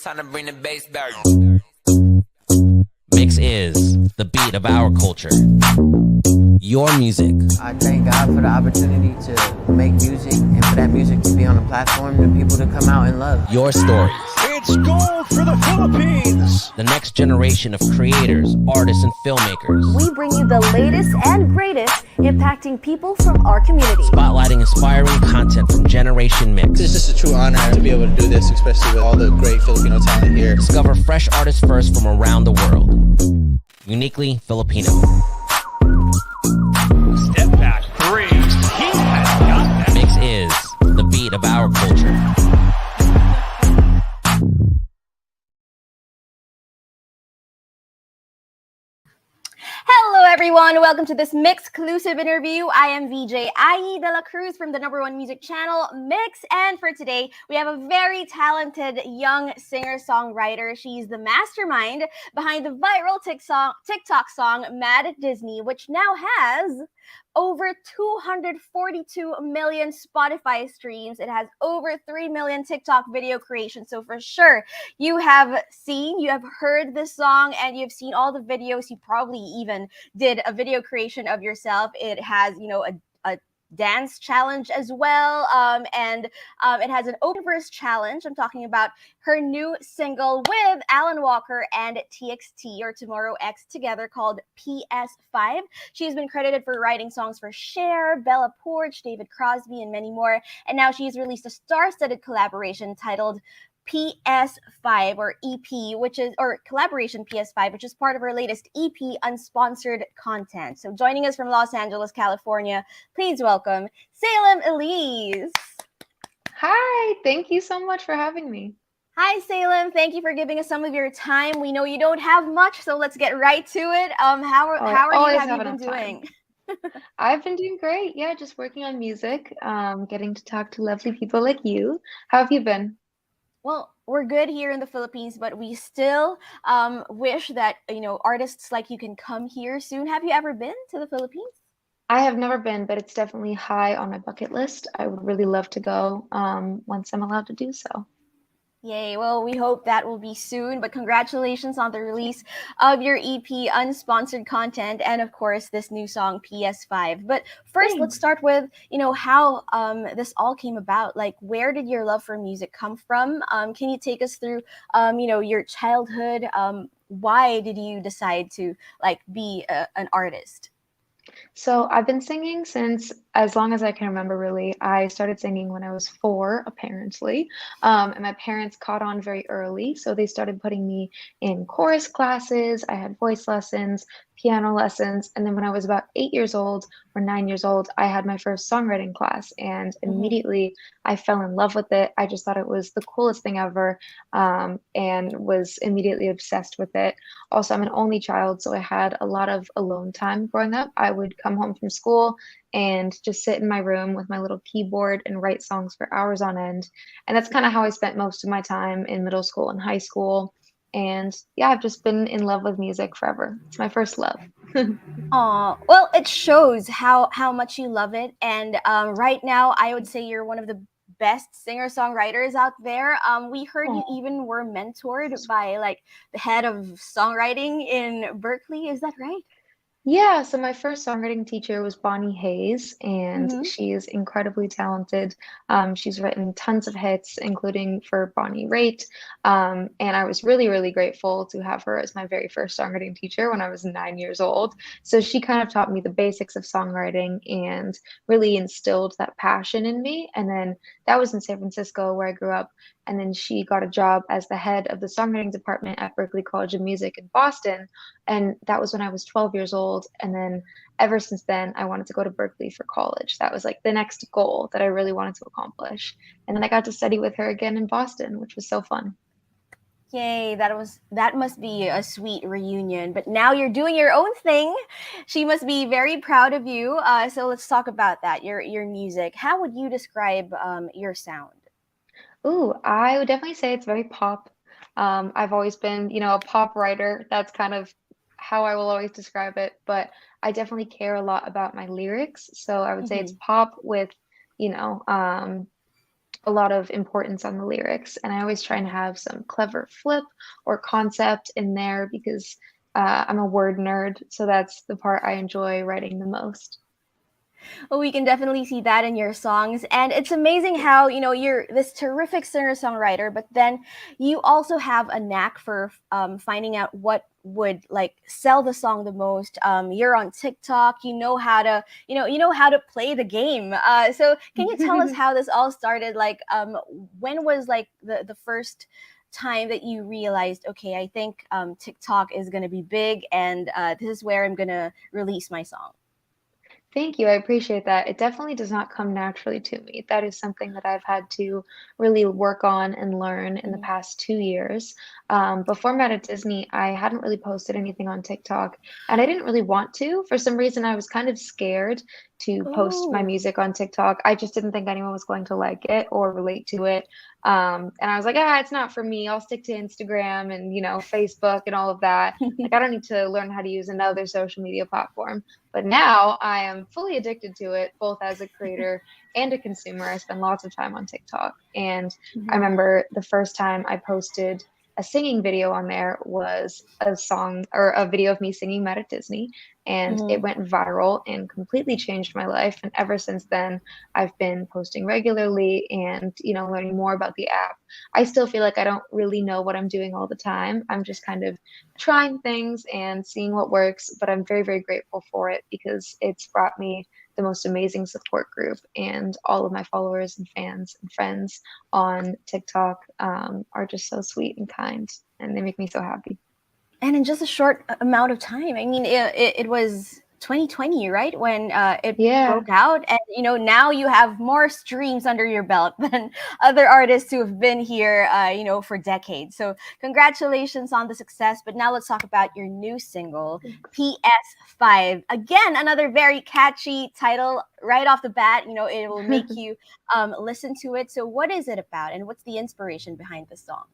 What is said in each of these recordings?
Time to bring the bass back. Mix is the beat of our culture. Your music. I thank God for the opportunity to make music and for that music to be on a platform and people to come out and love. Your stories. It's gold for the Philippines. The next generation of creators, artists, and filmmakers. We bring you the latest and greatest impacting people from our community. Spotlighting inspiring content from Generation Mix. It's just a true honor to be able to do this, especially with all the great Filipino talent here. Discover fresh artists first from around the world. Uniquely Filipino. Step back three. He has got that. Mix is the beat of our culture. Hello everyone, welcome to this MYXclusive interview. I am VJ Ai de la Cruz from the #1 music channel Mix, and for today we have a very talented young singer-songwriter. She's the mastermind behind the viral TikTok song Mad at Disney, which now has over 242 million Spotify streams. It has over 3 million TikTok video creations. So for sure, you have heard this song, and you've seen all the videos. You probably even did a video creation of yourself. It has, a dance challenge as well, and it has an open verse challenge. I'm talking about her new single with Alan Walker and TXT, or Tomorrow X together, called PS5. She's been credited for writing songs for Cher, Bella Poarch, David Crosby, and many more, and now she's released a star-studded collaboration titled PS5 or EP, collaboration PS5, which is part of her latest EP, Unsponsored Content. So joining us from Los Angeles, California, please welcome Salem Ilese. Hi, thank you so much for having me. Hi, Salem. Thank you for giving us some of your time. We know you don't have much, so let's get right to it. How have you been doing? I've been doing great. Yeah, just working on music, getting to talk to lovely people like you. How have you been? Well, we're good here in the Philippines, but we still wish that, artists like you can come here soon. Have you ever been to the Philippines? I have never been, but it's definitely high on my bucket list. I would really love to go once I'm allowed to do so. Yay. Well, we hope that will be soon, but congratulations on the release of your EP, Unsponsored Content, and of course, this new song, PS5. But first, Thanks. Let's start with, how this all came about. Like, where did your love for music come from? Can you take us through, your childhood? Why did you decide to, be an artist? So I've been singing since as long as I can remember, really. I started singing when I was 4, apparently. And my parents caught on very early. So they started putting me in chorus classes. I had voice lessons, piano lessons. And then when I was about 8 years old or 9 years old, I had my first songwriting class. And immediately I fell in love with it. I just thought it was the coolest thing ever, and was immediately obsessed with it. Also, I'm an only child, so I had a lot of alone time growing up. I would come home from school and just sit in my room with my little keyboard and write songs for hours on end. And that's kind of how I spent most of my time in middle school and high school. And yeah, I've just been in love with music forever. It's my first love. Aw, well, it shows how much you love it. And right now, I would say you're one of the best singer-songwriters out there. We heard you even were mentored by the head of songwriting in Berkeley. Is that right? Yeah, so my first songwriting teacher was Bonnie Hayes, and she is incredibly talented. She's written tons of hits, including for Bonnie Raitt. And I was really, really grateful to have her as my very first songwriting teacher when I was 9 years old. So she kind of taught me the basics of songwriting and really instilled that passion in me. And then that was in San Francisco, where I grew up. And then she got a job as the head of the songwriting department at Berklee College of Music in Boston. And that was when I was 12 years old. And then ever since then, I wanted to go to Berklee for college. That was like the next goal that I really wanted to accomplish. And then I got to study with her again in Boston, which was so fun. Yay, that must be a sweet reunion. But now you're doing your own thing. She must be very proud of you. So let's talk about that, your music. How would you describe your sound? Ooh, I would definitely say it's very pop. I've always been, a pop writer. That's kind of how I will always describe it. But I definitely care a lot about my lyrics. So I would say it's pop with, a lot of importance on the lyrics, and I always try and have some clever flip or concept in there because I'm a word nerd, so that's the part I enjoy writing the most. Well, we can definitely see that in your songs. And it's amazing how, you're this terrific singer-songwriter, but then you also have a knack for finding out what would like sell the song the most. You're on TikTok, you know how to play the game. So can you tell us how this all started? Like, when was like the first time that you realized, okay, I think TikTok is going to be big, and this is where I'm going to release my song? Thank you. I appreciate that. It definitely does not come naturally to me. That is something that I've had to really work on and learn in the Mhm. past 2 years. Before I met at Disney, I hadn't really posted anything on TikTok, and I didn't really want to. For some reason, I was kind of scared to post my Oh. music on TikTok. I just didn't think anyone was going to like it or relate to it. And I was like, it's not for me. I'll stick to Instagram and, Facebook and all of that. Like, I don't need to learn how to use another social media platform. But now I am fully addicted to it, both as a creator and a consumer. I spend lots of time on TikTok. And I Mhm. remember the first time I posted a singing video on there was a song or a video of me singing Met at Disney. And it Mhm. went viral and completely changed my life. And ever since then, I've been posting regularly and, learning more about the app. I still feel like I don't really know what I'm doing all the time. I'm just kind of trying things and seeing what works, but I'm very, very grateful for it because it's brought me the most amazing support group, and all of my followers and fans and friends on TikTok are just so sweet and kind, and they make me so happy. And in just a short amount of time, I mean, it was 2020, right, when it Yeah. broke out, and now you have more streams under your belt than other artists who have been here, for decades. So congratulations on the success. But now let's talk about your new single, PS5. Again, another very catchy title right off the bat. It will make you listen to it. So what is it about, and what's the inspiration behind the song?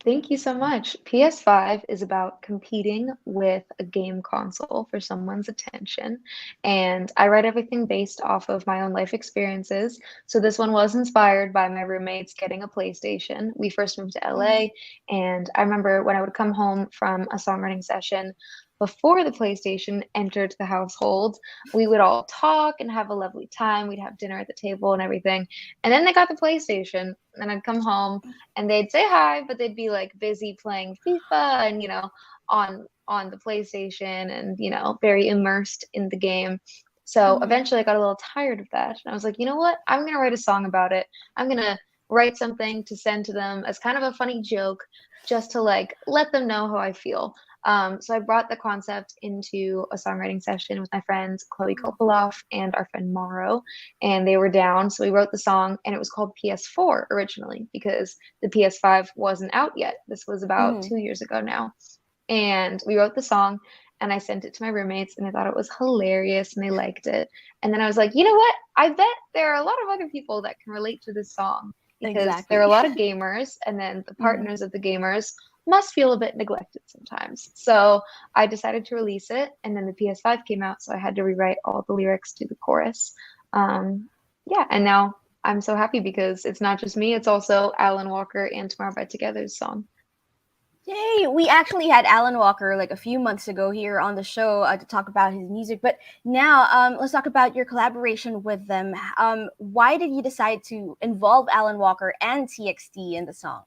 Thank you so much. PS5 is about competing with a game console for someone's attention. And I write everything based off of my own life experiences. So this one was inspired by my roommates getting a PlayStation. We first moved to Mhm. LA, and I remember when I would come home from a songwriting session, before the PlayStation entered the household, we would all talk and have a lovely time. We'd have dinner at the table and everything. And then they got the PlayStation, and I'd come home and they'd say hi, but they'd be like busy playing FIFA and on the PlayStation and very immersed in the game. So Mhm. eventually I got a little tired of that. And I was like, you know what? I'm gonna write a song about it. I'm gonna write something to send to them as kind of a funny joke, just to like let them know how I feel. So I brought the concept into a songwriting session with my friends Chloe Kopoloff and our friend Morrow, and they were down. So we wrote the song, and it was called PS4 originally because the PS5 wasn't out yet. This was about Mhm. 2 years ago now. And we wrote the song, and I sent it to my roommates, and I thought it was hilarious, and they liked it. And then I was like, you know what? I bet there are a lot of other people that can relate to this song because there are a Exactly. lot of gamers, and then the Mhm. partners of the gamers must feel a bit neglected sometimes. So I decided to release it, and then the PS5 came out, so I had to rewrite all the lyrics to the chorus. Um, yeah, and now I'm so happy because it's not just me, it's also Alan Walker and Tomorrow by Together's song. Yay! We actually had Alan Walker like a few months ago here on the show to talk about his music. But now let's talk about your collaboration with them. Why did you decide to involve Alan Walker and TXT in the song?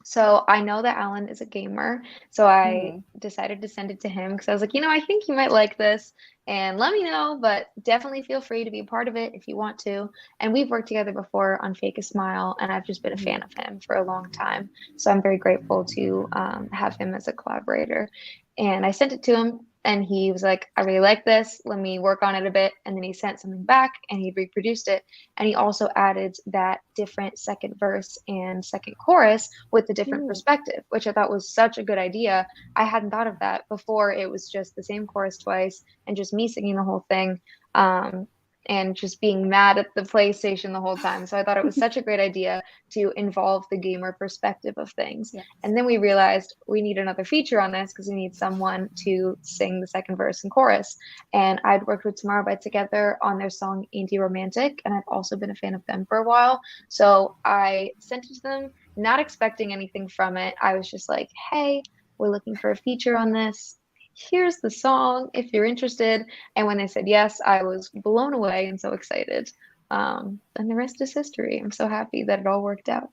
So I know that Alan is a gamer, so I Mm-hmm. decided to send it to him because I was like, I think you might like this, and let me know, but definitely feel free to be a part of it if you want to. And we've worked together before on Fake a Smile, and I've just been a fan of him for a long time. So I'm very grateful to have him as a collaborator. And I sent it to him, and he was like, I really like this. Let me work on it a bit. And then he sent something back, and he reproduced it. And he also added that different second verse and second chorus with a different Ooh. perspective, which I thought was such a good idea. I hadn't thought of that before. It was just the same chorus twice and just me singing the whole thing. Um, and just being mad at the PlayStation the whole time. So I thought it was such a great idea to involve the gamer perspective of things. Yes. And then we realized we need another feature on this because we need someone to sing the second verse and chorus. And I'd worked with Tomorrow by Together on their song Indie Romantic, and I've also been a fan of them for a while. So I sent it to them, not expecting anything from it. I was just like, hey, we're looking for a feature on this. Here's the song if you're interested. And when they said yes, I was blown away and so excited. And the rest is history. I'm so happy that it all worked out.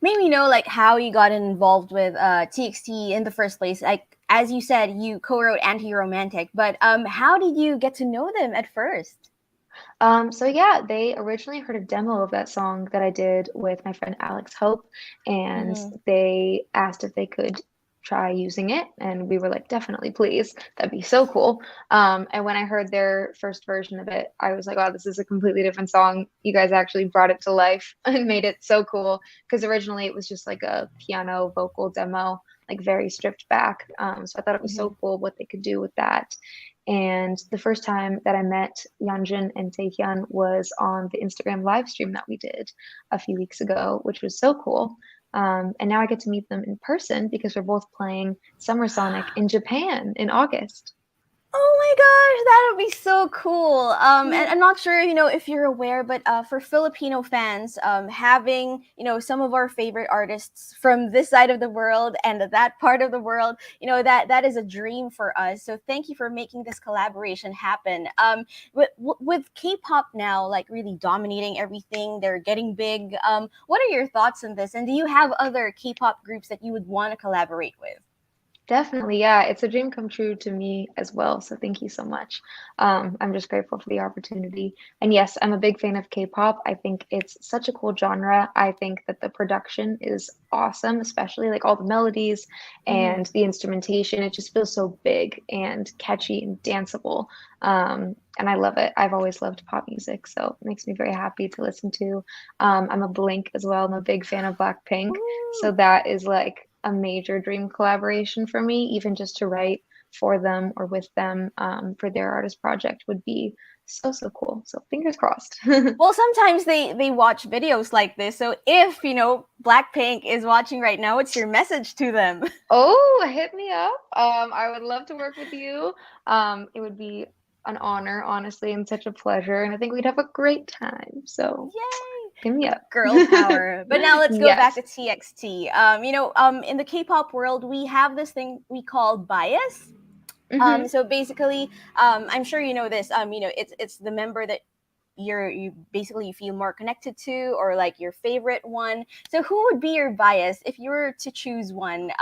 Maybe know like how you got involved with TXT in the first place. Like as you said, you co-wrote Anti-Romantic, but how did you get to know them at first? So yeah, they originally heard a demo of that song that I did with my friend Alex Hope, and they asked if they could try using it, and we were like, definitely, please, that'd be so cool. And when I heard their first version of it, I was like, wow, this is a completely different song. You guys actually brought it to life and made it so cool, because originally it was just like a piano vocal demo, like very stripped back. So I thought it was so cool what they could do with that. And the first time that I met Yeonjun and Taehyun was on the Instagram live stream that we did a few weeks ago, which was so cool. And now I get to meet them in person because we're both playing Summer Sonic in Japan in August. Oh my gosh, that would be so cool. And I'm not sure, if you're aware, but for Filipino fans, having, some of our favorite artists from this side of the world and that part of the world, that is a dream for us. So thank you for making this collaboration happen. With K-pop now, like really dominating everything, they're getting big. What are your thoughts on this? And do you have other K-pop groups that you would want to collaborate with? Definitely, yeah. It's a dream come true to me as well. So thank you so much. I'm just grateful for the opportunity. And yes, I'm a big fan of K-pop. I think it's such a cool genre. I think that the production is awesome, especially like all the melodies and the instrumentation. It just feels so big and catchy and danceable. And I love it. I've always loved pop music, so it makes me very happy to listen to. I'm a Blink as well. I'm a big fan of Blackpink. So that is like a major dream collaboration for me, even just to write for them or with them for their artist project would be so cool. So fingers crossed. Well, sometimes they watch videos like this. So if, Blackpink is watching right now, what's your message to them? Oh, hit me up. I would love to work with you. It would be an honor, honestly, and such a pleasure. And I think we'd have a great time. So Yay! hit me up. Girl power. But now let's go back Yes. to TXT. In the K-pop world, we have this thing we call bias. So basically, I'm sure you know this. It's the member that you basically feel more connected to, or like your favorite one. So who would be your bias if you were to choose one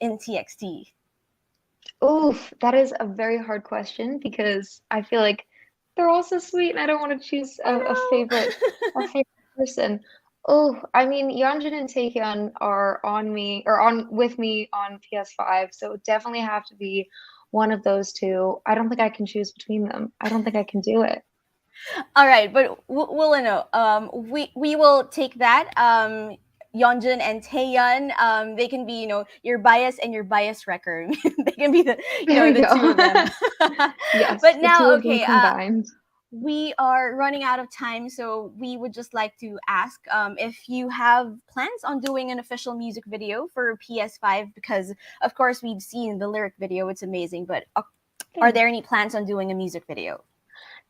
in TXT? Oof, that is a very hard question because I feel like they're all so sweet and I don't want to choose a favorite person. Oh, I mean, Yeonjun and Taehyun are on me or on with me on PS5, so it would definitely have to be one of those two. I don't think I can choose between them. I don't think I can do it. All right, but we'll know. We will take that. Yeonjun and Taehyun, they can be, your bias and your bias wrecker. They can be the, There we the go. two of them. Yes, But the now, two of them okay, combined. we are running out of time, so we would just like to ask if you have plans on doing an official music video for PS5, because of course we've seen the lyric video, it's amazing, but are there any plans on doing a music video?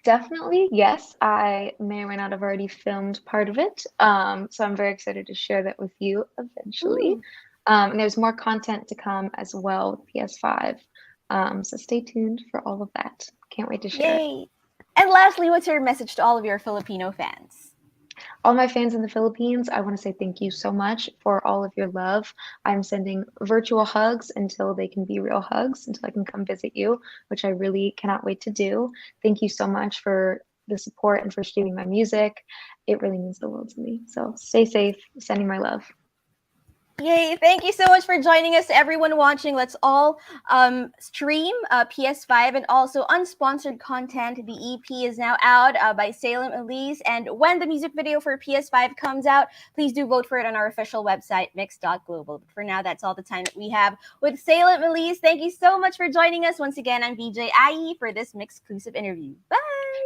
Definitely, yes. I may or may not have already filmed part of it. So I'm very excited to share that with you eventually. And there's more content to come as well with PS5. So stay tuned for all of that. Can't wait to share it. Yay! And lastly, what's your message to all of your Filipino fans? All my fans in the Philippines, I want to say thank you so much for all of your love. I'm sending virtual hugs until they can be real hugs, until I can come visit you, which I really cannot wait to do. Thank you so much for the support and for streaming my music. It really means the world to me. So stay safe, sending my love. Yay! Thank you so much for joining us, everyone watching. Let's all stream PS5 and also unsponsored content. The EP is now out by Salem Ilese, and when the music video for PS5 comes out, please do vote for it on our official website, MYX.global. But for now, that's all the time that we have with Salem Ilese. Thank you so much for joining us. Once again, I'm VJ IE for this MYXclusive interview. Bye!